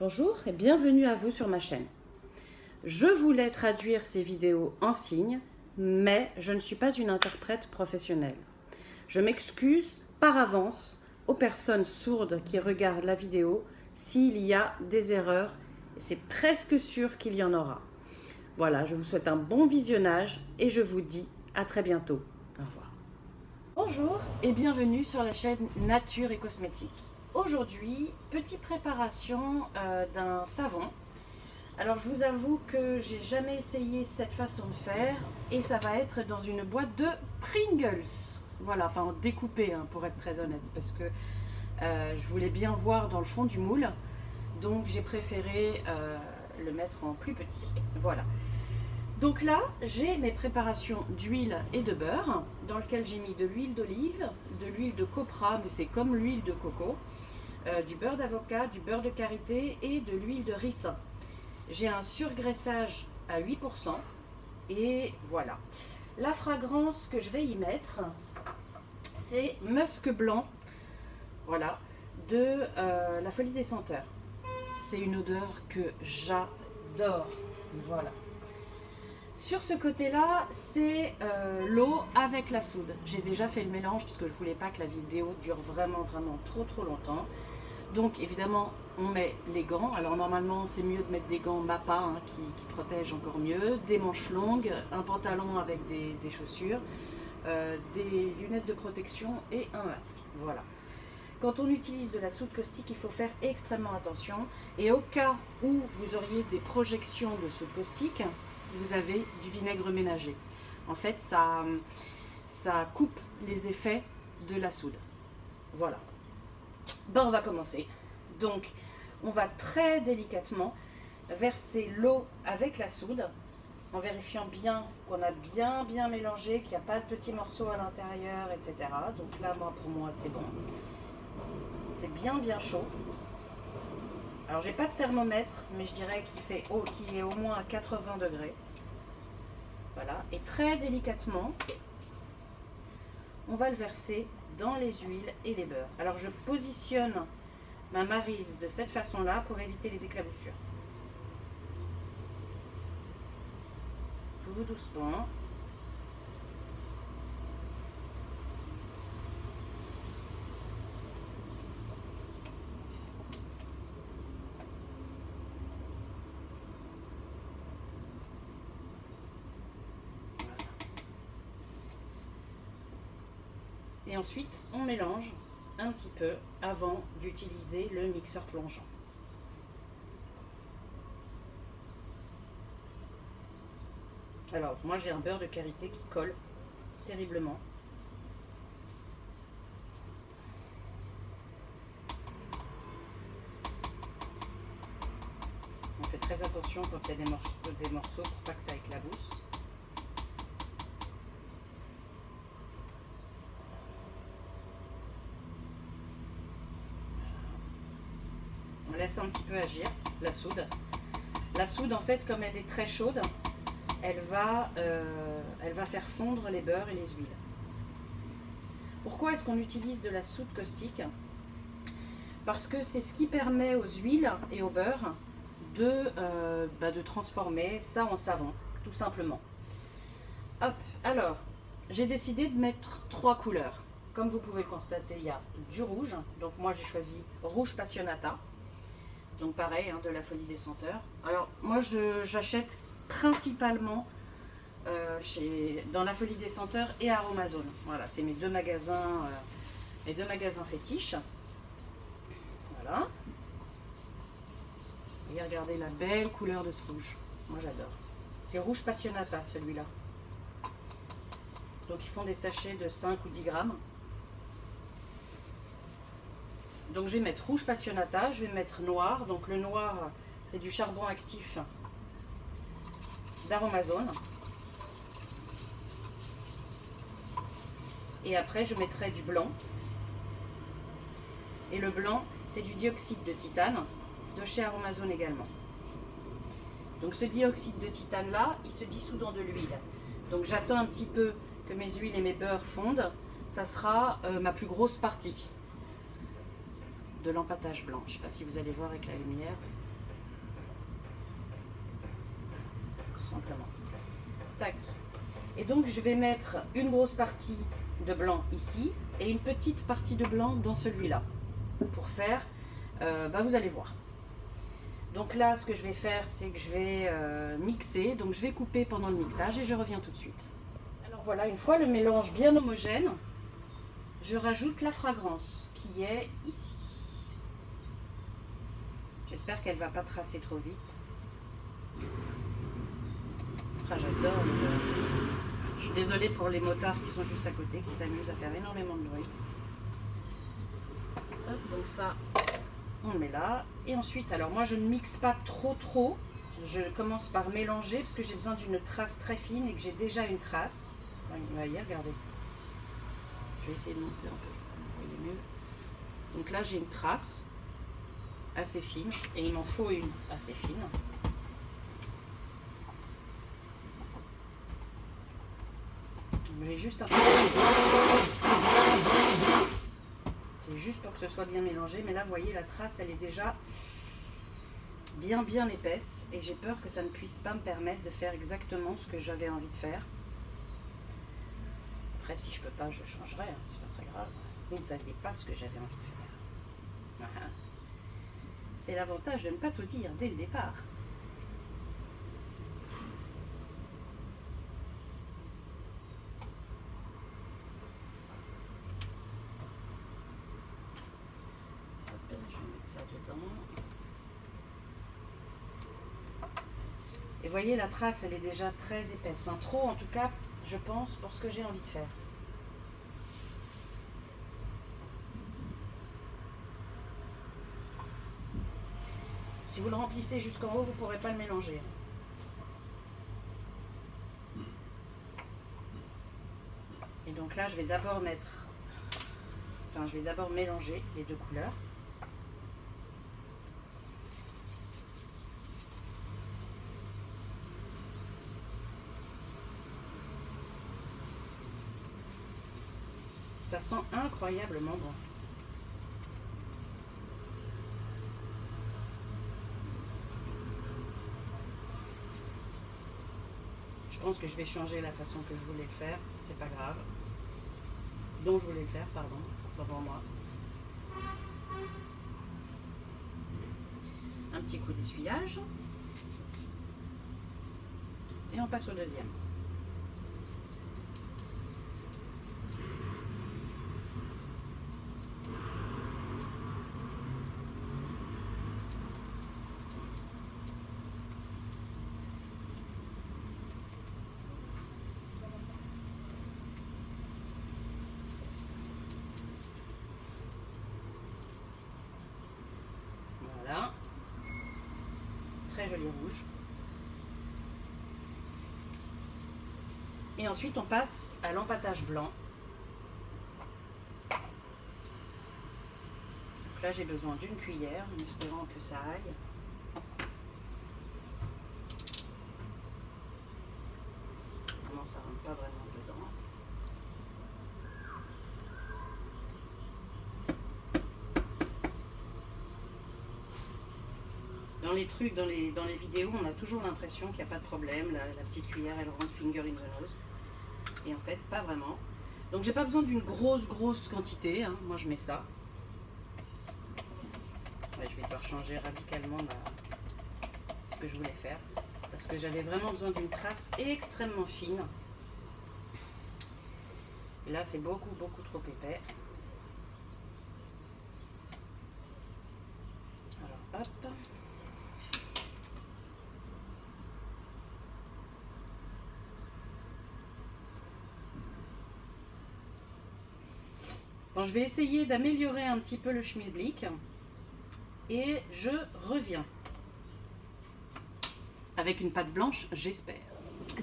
Bonjour et bienvenue à vous sur ma chaîne. Je voulais traduire ces vidéos en signes, mais je ne suis pas une interprète professionnelle. Je m'excuse par avance aux personnes sourdes qui regardent la vidéo s'il y a des erreurs, et c'est presque sûr qu'il y en aura. Voilà, je vous souhaite un bon visionnage et je vous dis à très bientôt. Au revoir. Bonjour et bienvenue sur la chaîne Nature et Cosmétiques. Aujourd'hui, petite préparation d'un savon. Alors je vous avoue que j'ai jamais essayé cette façon de faire et ça va être dans une boîte de Pringles. Voilà, enfin découpée pour être très honnête, parce que je voulais bien voir dans le fond du moule, donc j'ai préféré le mettre en plus petit. Voilà. Donc là, j'ai mes préparations d'huile et de beurre, dans lequel j'ai mis de l'huile d'olive, de l'huile de copra, mais c'est comme l'huile de coco, du beurre d'avocat, du beurre de karité et de l'huile de ricin. J'ai un surgraissage à 8% et voilà. La fragrance que je vais y mettre, c'est musc blanc, voilà, de la Folie des Senteurs. C'est une odeur que j'adore, voilà. Sur ce côté-là, c'est l'eau avec la soude. J'ai déjà fait le mélange parce que je ne voulais pas que la vidéo dure vraiment trop longtemps. Donc évidemment, on met les gants. Alors normalement, c'est mieux de mettre des gants MAPA qui protègent encore mieux, des manches longues, un pantalon avec des chaussures, des lunettes de protection et un masque. Voilà. Quand on utilise de la soude caustique, il faut faire extrêmement attention. Et au cas où vous auriez des projections de soude caustique, vous avez du vinaigre ménager. En fait, ça coupe les effets de la soude. Voilà. Ben, on va commencer. Donc, on va très délicatement verser l'eau avec la soude, en vérifiant bien qu'on a bien mélangé, qu'il n'y a pas de petits morceaux à l'intérieur, etc. Donc là, pour moi, c'est bon. C'est bien chaud. Alors j'ai pas de thermomètre, mais je dirais qu'il est au moins à 80 degrés. Voilà, et très délicatement, on va le verser dans les huiles et les beurres. Alors je positionne ma maryse de cette façon-là pour éviter les éclaboussures. Tout doucement. Et ensuite, on mélange un petit peu avant d'utiliser le mixeur plongeant. Alors, moi j'ai un beurre de karité qui colle terriblement. On fait très attention quand il y a des morceaux pour pas que ça éclabousse. On laisse un petit peu agir la soude. La soude, en fait, comme elle est très chaude, elle va faire fondre les beurres et les huiles. Pourquoi est-ce qu'on utilise de la soude caustique? Parce que c'est ce qui permet aux huiles et au beurre de transformer ça en savon, tout simplement. Hop, alors, j'ai décidé de mettre 3 couleurs. Comme vous pouvez le constater, il y a du rouge. Donc moi, j'ai choisi rouge Passionata. Donc pareil, de la Folie des Senteurs. Alors moi j'achète principalement dans la Folie des Senteurs et Aromazone. Voilà, c'est mes deux magasins fétiches. Voilà. Et regardez la belle couleur de ce rouge. Moi j'adore. C'est rouge Passionata celui-là. Donc ils font des sachets de 5 ou 10 grammes. Donc je vais mettre rouge Passionata, je vais mettre noir. Donc le noir, c'est du charbon actif d'Aromazone. Et après je mettrai du blanc. Et le blanc, c'est du dioxyde de titane, de chez Aromazone également. Donc ce dioxyde de titane là, il se dissout dans de l'huile. Donc j'attends un petit peu que mes huiles et mes beurres fondent. Ça sera ma plus grosse partie de l'empâtage blanc. Je ne sais pas si vous allez voir avec la lumière. simplement. Tac. Et donc je vais mettre une grosse partie de blanc ici et une petite partie de blanc dans celui-là pour faire, vous allez voir. Donc là, ce que je vais faire, c'est que je vais mixer. Donc je vais couper pendant le mixage et je reviens tout de suite. Alors voilà, une fois le mélange bien homogène, je rajoute la fragrance qui est ici. J'espère qu'elle ne va pas tracer trop vite. Ah, j'adore le... Je suis désolée pour les motards qui sont juste à côté, qui s'amusent à faire énormément de bruit. Hop, donc ça, on le met là. Et ensuite, alors moi je ne mixe pas trop. Je commence par mélanger parce que j'ai besoin d'une trace très fine et que j'ai déjà une trace. Vous voyez, regardez. Je vais essayer de monter un peu, vous voyez mieux. Donc là j'ai une trace assez fine et il m'en faut une assez fine. Je vais juste un peu... C'est juste pour que ce soit bien mélangé, mais là vous voyez la trace elle est déjà bien épaisse et j'ai peur que ça ne puisse pas me permettre de faire exactement ce que j'avais envie de faire. Après si je peux pas je changerai, hein, c'est pas très grave. Vous ne saviez pas ce que j'avais envie de faire. C'est l'avantage de ne pas tout dire dès le départ. Je vais mettre ça dedans. Et voyez la trace elle est déjà très épaisse. Enfin trop en tout cas je pense pour ce que j'ai envie de faire. Si vous le remplissez jusqu'en haut, vous ne pourrez pas le mélanger. Et donc là, je vais d'abord mélanger les deux couleurs. Ça sent incroyablement bon. Je pense que je vais changer la façon que je voulais le faire, c'est pas grave. Dont je voulais le faire, pardon, devant moi. Un petit coup d'essuyage. Et on passe au deuxième. Voilà. Très joli rouge. Et ensuite, on passe à l'empâtage blanc. Donc là, j'ai besoin d'une cuillère, en espérant que ça aille. Vraiment, ça rentre pas vraiment dedans. Dans les trucs, dans les vidéos, on a toujours l'impression qu'il n'y a pas de problème. La petite cuillère, elle rentre finger in the nose. Et en fait, pas vraiment. Donc, j'ai pas besoin d'une grosse quantité. Hein. Moi, je mets ça. Ouais, je vais devoir changer radicalement ce que je voulais faire. Parce que j'avais vraiment besoin d'une trace extrêmement fine. Et là, c'est beaucoup trop épais. Alors, hop. Bon, je vais essayer d'améliorer un petit peu le schmilblick et je reviens avec une pâte blanche, j'espère.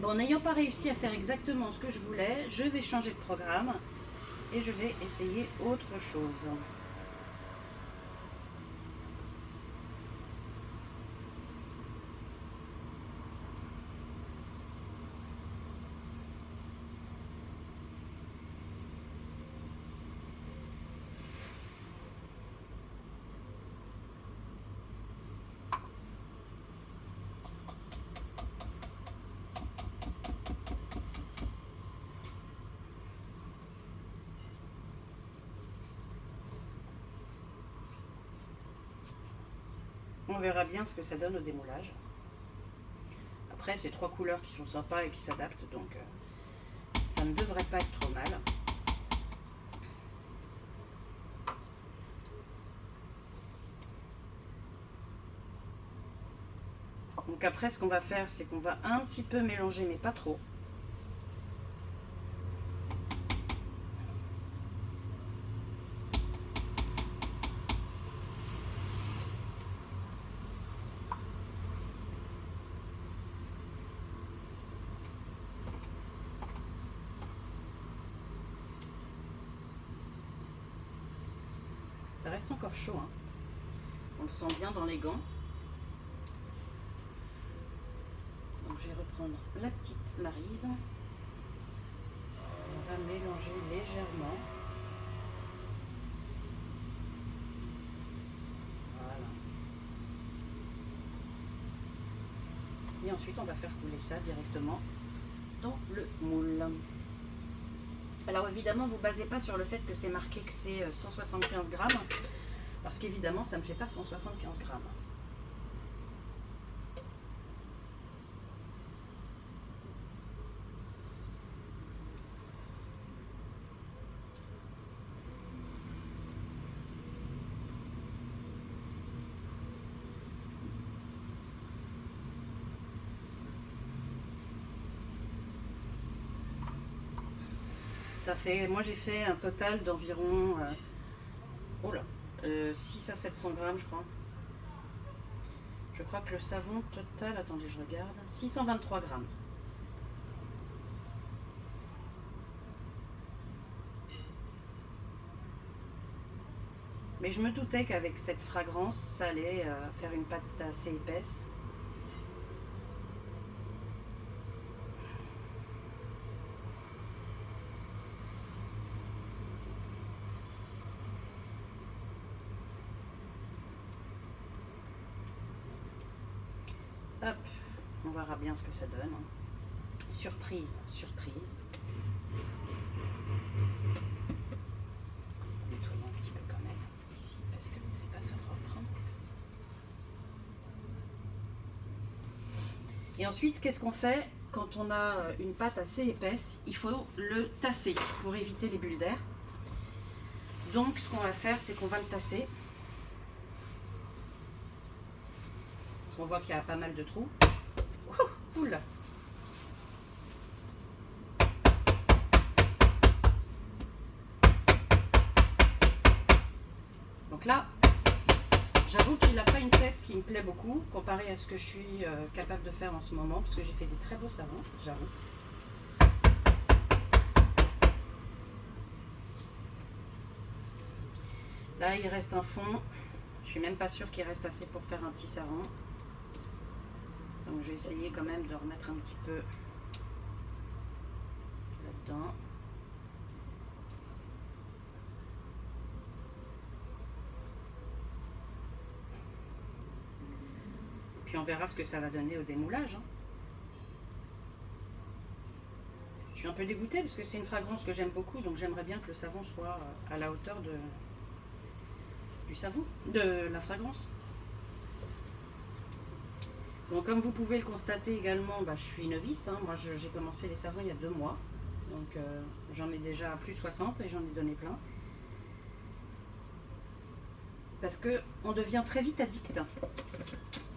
Bon, n'ayant pas réussi à faire exactement ce que je voulais, je vais changer de programme et je vais essayer autre chose. on verra bien ce que ça donne au démoulage. Après, c'est 3 couleurs qui sont sympas et qui s'adaptent, donc ça ne devrait pas être trop mal. Donc après, ce qu'on va faire, c'est qu'on va un petit peu mélanger, mais pas trop. Ça reste encore chaud, hein. On le sent bien dans les gants. Donc je vais reprendre la petite Maryse. On va mélanger légèrement. Voilà. Et ensuite on va faire couler ça directement dans le moule. Alors évidemment, vous ne basez pas sur le fait que c'est marqué que c'est 175 grammes, parce qu'évidemment, ça ne fait pas 175 grammes. Ça fait, moi j'ai fait un total d'environ 6 à 700 grammes, je crois. Je crois que le savon total, attendez, je regarde, 623 grammes. Mais je me doutais qu'avec cette fragrance, ça allait faire une pâte assez épaisse. Hop, on verra bien ce que ça donne. Surprise, surprise. Nettoyons un petit peu quand même ici parce que c'est pas très propre. Et ensuite, qu'est-ce qu'on fait quand on a une pâte assez épaisse? Il faut le tasser pour éviter les bulles d'air. Donc, ce qu'on va faire, c'est qu'on va le tasser. On voit qu'il y a pas mal de trous. Oula. Donc là, j'avoue qu'il n'a pas une tête qui me plaît beaucoup, comparé à ce que je suis capable de faire en ce moment, parce que j'ai fait des très beaux savons, j'avoue. Là, il reste un fond. Je suis même pas sûre qu'il reste assez pour faire un petit savon. Donc je vais essayer quand même de remettre un petit peu là-dedans. Puis on verra ce que ça va donner au démoulage. Hein. Je suis un peu dégoûtée parce que c'est une fragrance que j'aime beaucoup, donc j'aimerais bien que le savon soit à la hauteur du savon, de la fragrance. Donc comme vous pouvez le constater également, je suis novice. Hein. Moi j'ai commencé les savons il y a 2 mois. Donc j'en ai déjà plus de 60 et j'en ai donné plein. Parce que on devient très vite addict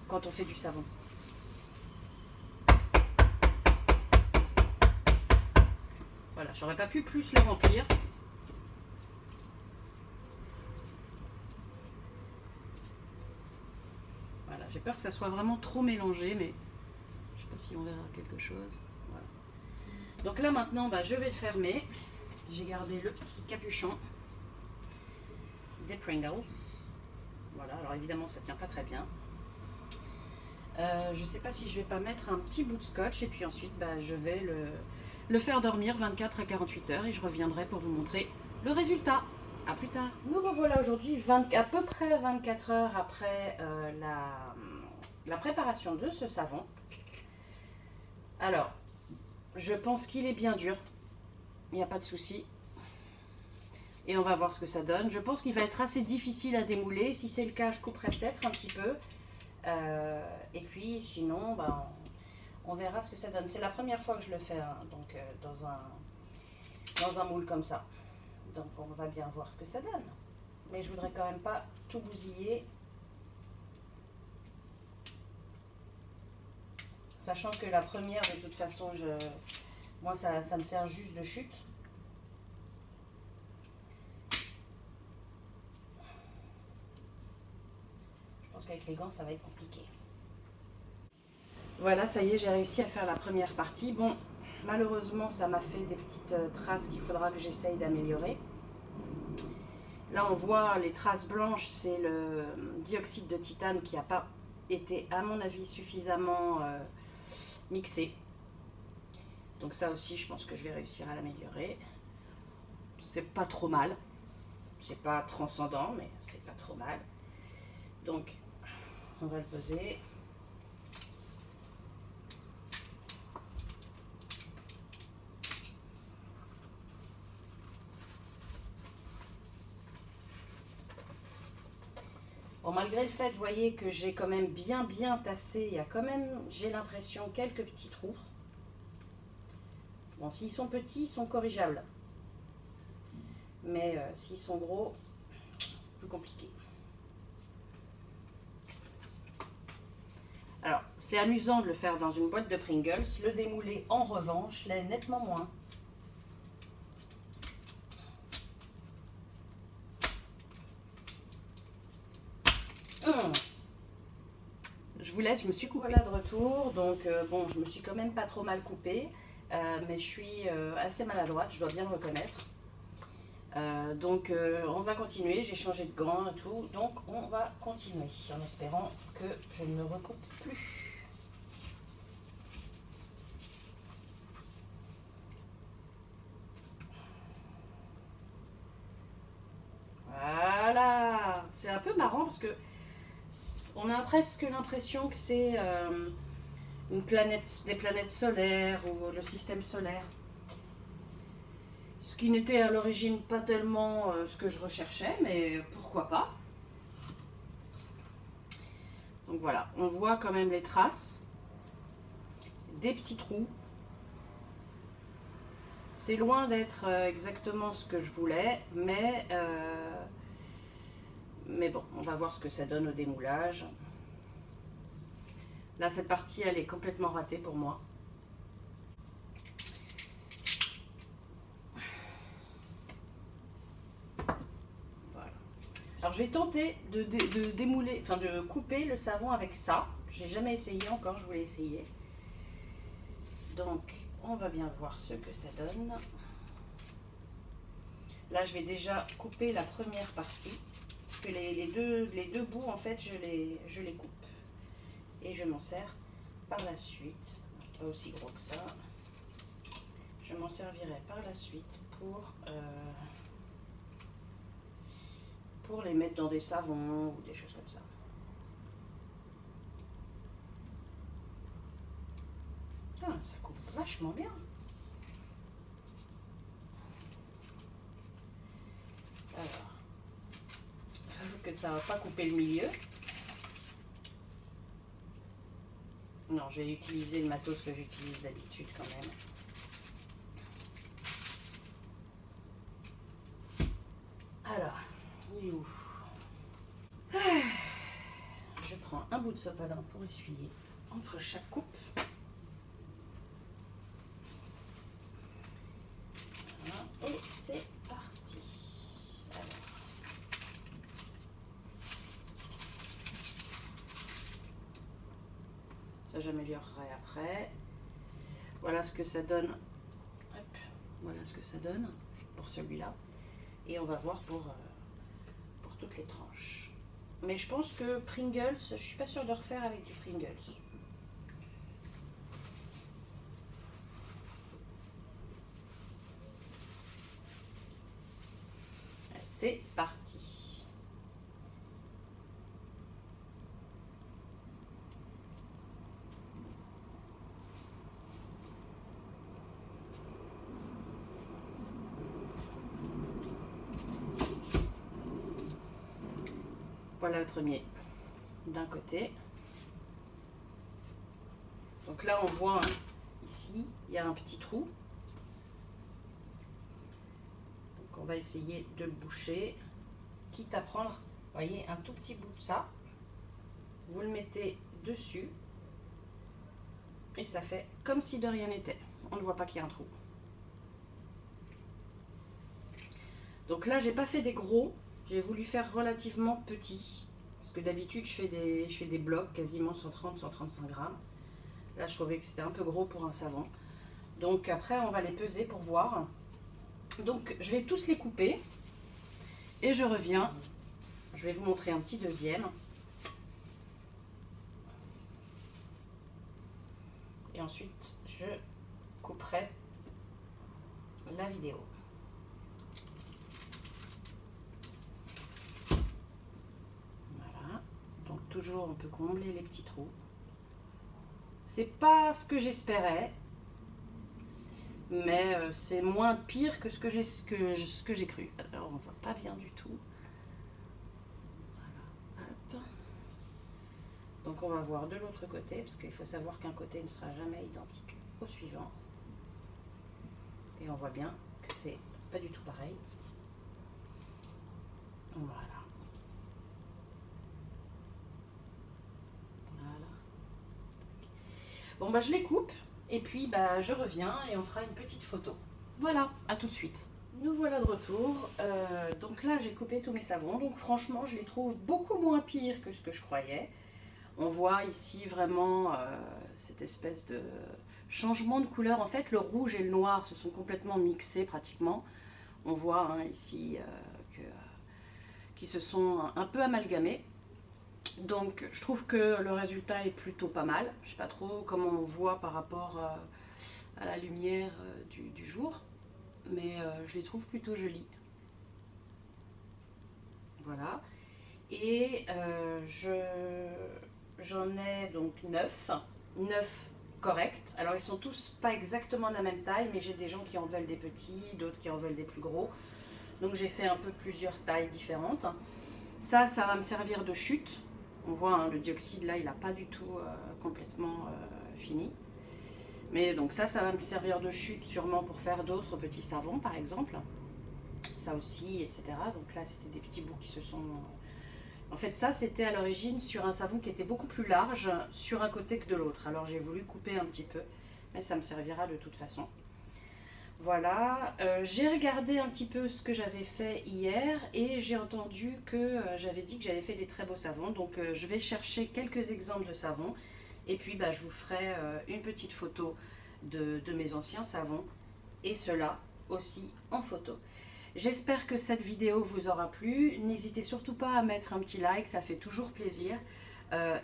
quand on fait du savon. Voilà, j'aurais pas pu plus le remplir. Voilà, j'ai peur que ça soit vraiment trop mélangé, mais je sais pas si on verra quelque chose. Voilà. Donc là maintenant, je vais le fermer. J'ai gardé le petit capuchon des Pringles. Voilà, alors évidemment ça tient pas très bien. Je sais pas si je vais pas mettre un petit bout de scotch et puis ensuite je vais le faire dormir 24 à 48 heures et je reviendrai pour vous montrer le résultat. A plus tard. Nous revoilà aujourd'hui à peu près 24 heures après la préparation de ce savon. Alors, je pense qu'il est bien dur. Il n'y a pas de souci. Et on va voir ce que ça donne. Je pense qu'il va être assez difficile à démouler. Si c'est le cas, je couperai peut-être un petit peu. Et puis sinon, ben, on verra ce que ça donne. C'est la première fois que je le fais, hein, donc dans un moule comme ça. Donc on va bien voir ce que ça donne. Mais je voudrais quand même pas tout bousiller. Sachant que la première, de toute façon, moi ça me sert juste de chute. Je pense qu'avec les gants, ça va être compliqué. Voilà, ça y est, j'ai réussi à faire la première partie. Bon, malheureusement, ça m'a fait des petites traces qu'il faudra que j'essaye d'améliorer. Là, on voit les traces blanches, c'est le dioxyde de titane qui n'a pas été, à mon avis, suffisamment mixé. Donc ça aussi, je pense que je vais réussir à l'améliorer. C'est pas trop mal. C'est pas transcendant, mais c'est pas trop mal. Donc, on va le poser. Bon, malgré le fait, vous voyez que j'ai quand même bien tassé, il y a quand même, j'ai l'impression, quelques petits trous. Bon, s'ils sont petits, ils sont corrigeables. Mais s'ils sont gros, plus compliqué. Alors, c'est amusant de le faire dans une boîte de Pringles. Le démouler, en revanche, l'est nettement moins. Je vous laisse, je me suis coupée là de retour, donc bon, je me suis quand même pas trop mal coupée, mais je suis assez maladroite, je dois bien le reconnaître. Donc on va continuer, j'ai changé de gants et tout, donc on va continuer en espérant que je ne me recoupe plus. Voilà, c'est un peu marrant parce que on a presque l'impression que c'est une planète, des planètes solaires ou le système solaire. Ce qui n'était à l'origine pas tellement ce que je recherchais, mais pourquoi pas. Donc voilà, on voit quand même les traces, des petits trous. C'est loin d'être exactement ce que je voulais, mais bon, on va voir ce que ça donne au démoulage. Là, cette partie, elle est complètement ratée pour moi. Voilà. Alors, je vais tenter de démouler, enfin de couper le savon avec ça. J'ai jamais essayé encore, je voulais essayer. Donc, on va bien voir ce que ça donne. Là, je vais déjà couper la première partie. Parce que les deux bouts, en fait, je les coupe. Et je m'en sers par la suite. Pas aussi gros que ça. Je m'en servirai par la suite pour les mettre dans des savons ou des choses comme ça. Ah, ça coupe vachement bien. Alors, j'avoue que ça va pas couper le milieu. Non, je vais utiliser le matos que j'utilise d'habitude quand même. Alors, il est où? Je prends un bout de sopalin pour essuyer entre chaque coupe. Voilà, et c'est parti. Alors. Ça, j'améliorerai après. Voilà ce que ça donne. Hop, voilà ce que ça donne pour celui-là. Et on va voir pour toutes les tranches. Mais je pense que Pringles, je suis pas sûre de refaire avec du Pringles. Allez, c'est parti. Voilà le premier d'un côté. Donc là, on voit hein, ici, il y a un petit trou. Donc on va essayer de le boucher, quitte à prendre, vous voyez, un tout petit bout de ça. Vous le mettez dessus et ça fait comme si de rien n'était. On ne voit pas qu'il y a un trou. Donc là, j'ai pas fait des gros, j'ai voulu faire relativement petit. Parce que d'habitude, je fais des blocs quasiment 130-135 grammes. Là, je trouvais que c'était un peu gros pour un savon. Donc après, on va les peser pour voir. Donc, je vais tous les couper. Et je reviens. Je vais vous montrer un petit deuxième. Et ensuite, je couperai la vidéo. Voilà. Donc toujours, on peut combler les petits trous. C'est pas ce que j'espérais, mais c'est moins pire que ce que j'ai cru. Alors, on voit pas bien du tout. Voilà. Hop. Donc on va voir de l'autre côté, parce qu'il faut savoir qu'un côté ne sera jamais identique au suivant. Et on voit bien que c'est pas du tout pareil. Voilà. Voilà. Bon bah je les coupe et puis bah je reviens et on fera une petite photo. Voilà, à tout de suite. Nous voilà de retour. Donc là j'ai coupé tous mes savons. Donc franchement je les trouve beaucoup moins pires que ce que je croyais. On voit ici vraiment cette espèce de changement de couleur. En fait, le rouge et le noir se sont complètement mixés pratiquement. On voit hein, ici qu'ils se sont un peu amalgamés. Donc, je trouve que le résultat est plutôt pas mal. Je ne sais pas trop comment on voit par rapport à la lumière du jour. Mais je les trouve plutôt jolis. Voilà. Et j'en ai donc 9 corrects. Alors ils sont tous pas exactement de la même taille, mais j'ai des gens qui en veulent des petits, d'autres qui en veulent des plus gros. Donc j'ai fait un peu plusieurs tailles différentes. Ça va me servir de chute. On voit hein, le dioxyde là, il n'a pas du tout complètement fini. Mais donc ça va me servir de chute sûrement pour faire d'autres petits savons par exemple. Ça aussi, etc. Donc là c'était des petits bouts qui se sont... En fait, ça, c'était à l'origine sur un savon qui était beaucoup plus large sur un côté que de l'autre. Alors, j'ai voulu couper un petit peu, mais ça me servira de toute façon. Voilà, j'ai regardé un petit peu ce que j'avais fait hier et j'ai entendu que j'avais dit que j'avais fait des très beaux savons. Donc, je vais chercher quelques exemples de savons et puis bah, je vous ferai une petite photo de mes anciens savons et cela aussi en photo. J'espère que cette vidéo vous aura plu. N'hésitez surtout pas à mettre un petit like, ça fait toujours plaisir.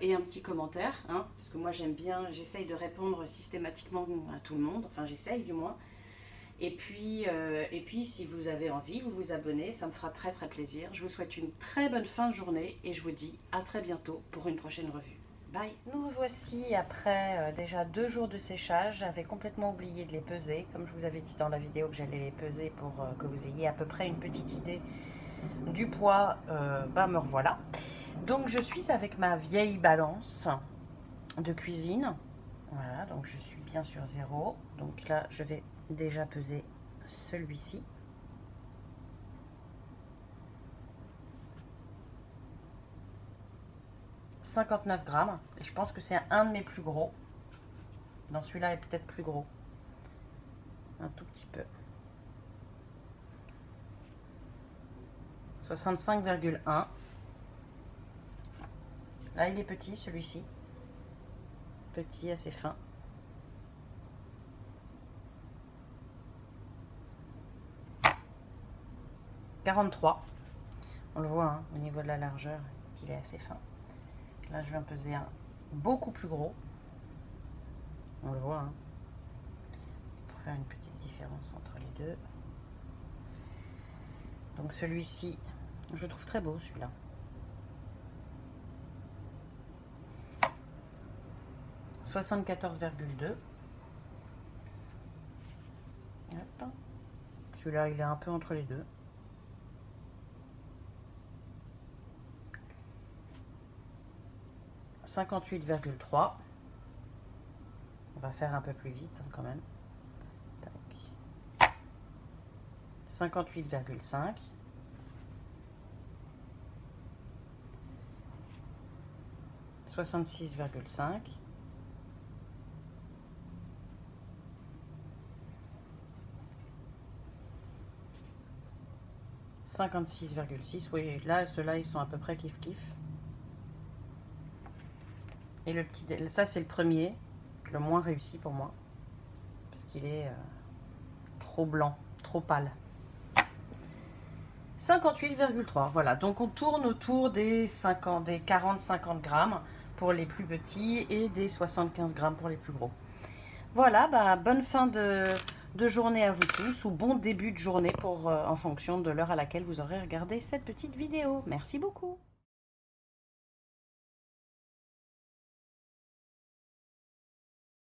Et un petit commentaire, hein, parce que moi j'aime bien, j'essaye de répondre systématiquement à tout le monde, enfin j'essaye du moins. Et puis si vous avez envie, vous vous abonnez, ça me fera très très plaisir. Je vous souhaite une très bonne fin de journée et je vous dis à très bientôt pour une prochaine revue. Bye. Nous voici après déjà 2 jours de séchage. J'avais complètement oublié de les peser. Comme je vous avais dit dans la vidéo que j'allais les peser pour que vous ayez à peu près une petite idée du poids, me revoilà. Donc je suis avec ma vieille balance de cuisine. Voilà, donc je suis bien sur 0. Donc là, je vais déjà peser celui-ci. 59 grammes. Et je pense que c'est un de mes plus gros. Dans celui-là est peut-être plus gros. Un tout petit peu. 65,1. Là, il est petit, celui-ci. Petit, assez fin. « 43. On le voit hein, au niveau de la largeur, qu'il est assez fin. Là, je vais en peser un beaucoup plus gros. On le voit, hein, pour faire une petite différence entre les deux. Donc celui-ci, je le trouve très beau, celui-là. « 74,2. Celui-là, il est un peu entre les deux. 58,3. On va faire un peu plus vite quand même. Tac. 58,5. 66,5. 56,6. Oui, là, ceux-là, ils sont à peu près kiff-kiff. Et le petit, ça, c'est le premier, le moins réussi pour moi. Parce qu'il est trop blanc, trop pâle. 58,3. Voilà, donc on tourne autour des 40-50 grammes pour les plus petits et des 75 grammes pour les plus gros. Voilà, bah, bonne fin de journée à vous tous ou bon début de journée en fonction de l'heure à laquelle vous aurez regardé cette petite vidéo. Merci beaucoup.